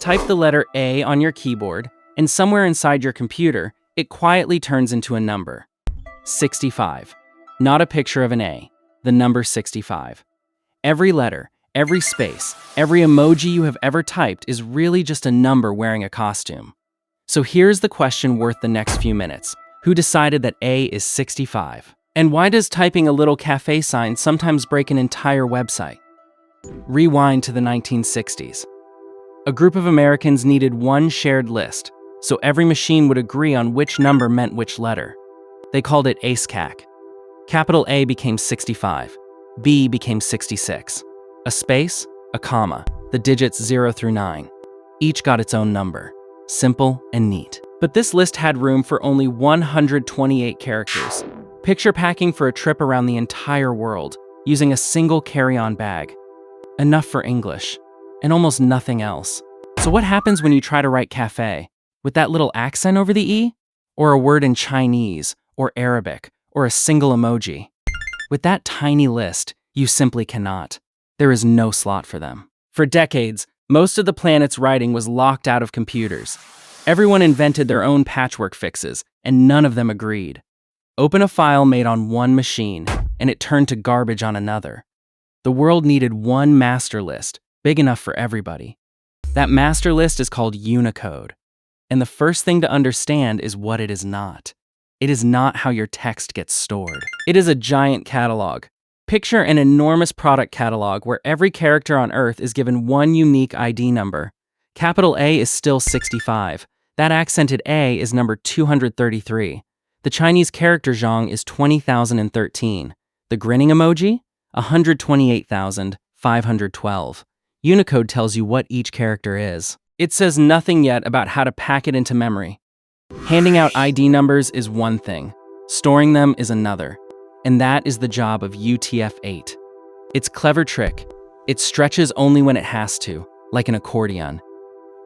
Type the letter A on your keyboard, and somewhere inside your computer, it quietly turns into a number. 65. Not a picture of an A, the number 65. Every letter, every space, every emoji you have ever typed is really just a number wearing a costume. So here's the question worth the next few minutes. Who decided that A is 65? And why does typing a little cafe sign sometimes break an entire website? Rewind to the 1960s. A group of Americans needed one shared list, so every machine would agree on which number meant which letter. They called it ASCII. Capital A became 65. B became 66. A space, a comma, the digits 0 through 9. Each got its own number. Simple and neat. But this list had room for only 128 characters. Picture packing for a trip around the entire world, using a single carry-on bag. Enough for English, and almost nothing else. So what happens when you try to write cafe? With that little accent over the E? Or a word in Chinese, or Arabic, or a single emoji? With that tiny list, you simply cannot. There is no slot for them. For decades, most of the planet's writing was locked out of computers. Everyone invented their own patchwork fixes, and none of them agreed. Open a file made on one machine, and it turned to garbage on another. The world needed one master list, big enough for everybody. That master list is called Unicode. And the first thing to understand is what it is not. It is not how your text gets stored. It is a giant catalog. Picture an enormous product catalog where every character on Earth is given one unique ID number. Capital A is still 65. That accented A is number 233. The Chinese character zhong is 20,013. The grinning emoji? 128,512. Unicode tells you what each character is. It says nothing yet about how to pack it into memory. Handing out ID numbers is one thing. Storing them is another. And that is the job of UTF-8. It's a clever trick. It stretches only when it has to, like an accordion.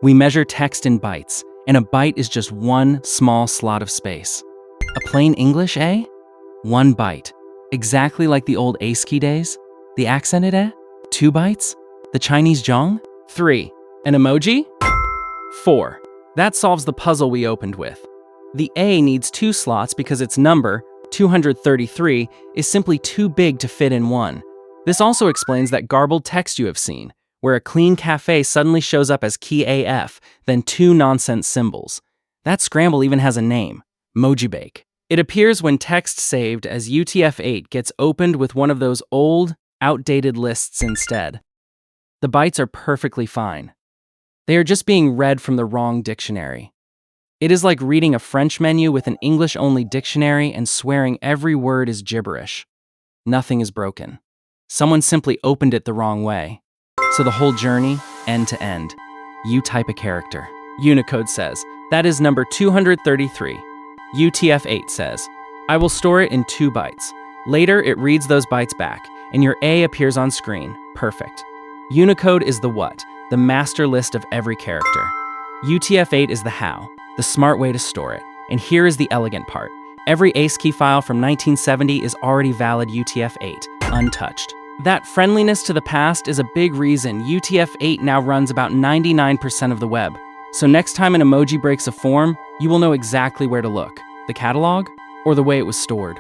We measure text in bytes, and a byte is just one small slot of space. A plain English A? 1 byte. Exactly like the old ASCII days. The accented A? 2 bytes. The Chinese zhong? 3. An emoji? 4. That solves the puzzle we opened with. The A needs 2 slots because its number, 233, is simply too big to fit in one. This also explains that garbled text you have seen, where a clean cafe suddenly shows up as key AF, then 2 nonsense symbols. That scramble even has a name, Mojibake. It appears when text saved as UTF-8 gets opened with one of those old, outdated lists instead. The bytes are perfectly fine. They are just being read from the wrong dictionary. It is like reading a French menu with an English-only dictionary and swearing every word is gibberish. Nothing is broken. Someone simply opened it the wrong way. So the whole journey, end to end, you type a character. Unicode says, that is number 233. UTF-8 says, I will store it in 2 bytes. Later, it reads those bytes back, and your A appears on screen. Perfect. Unicode is the what, the master list of every character. UTF-8 is the how, the smart way to store it. And here is the elegant part. Every ASCII file from 1970 is already valid UTF-8, untouched. That friendliness to the past is a big reason UTF-8 now runs about 99% of the web. So next time an emoji breaks a form, you will know exactly where to look. The catalog or the way it was stored.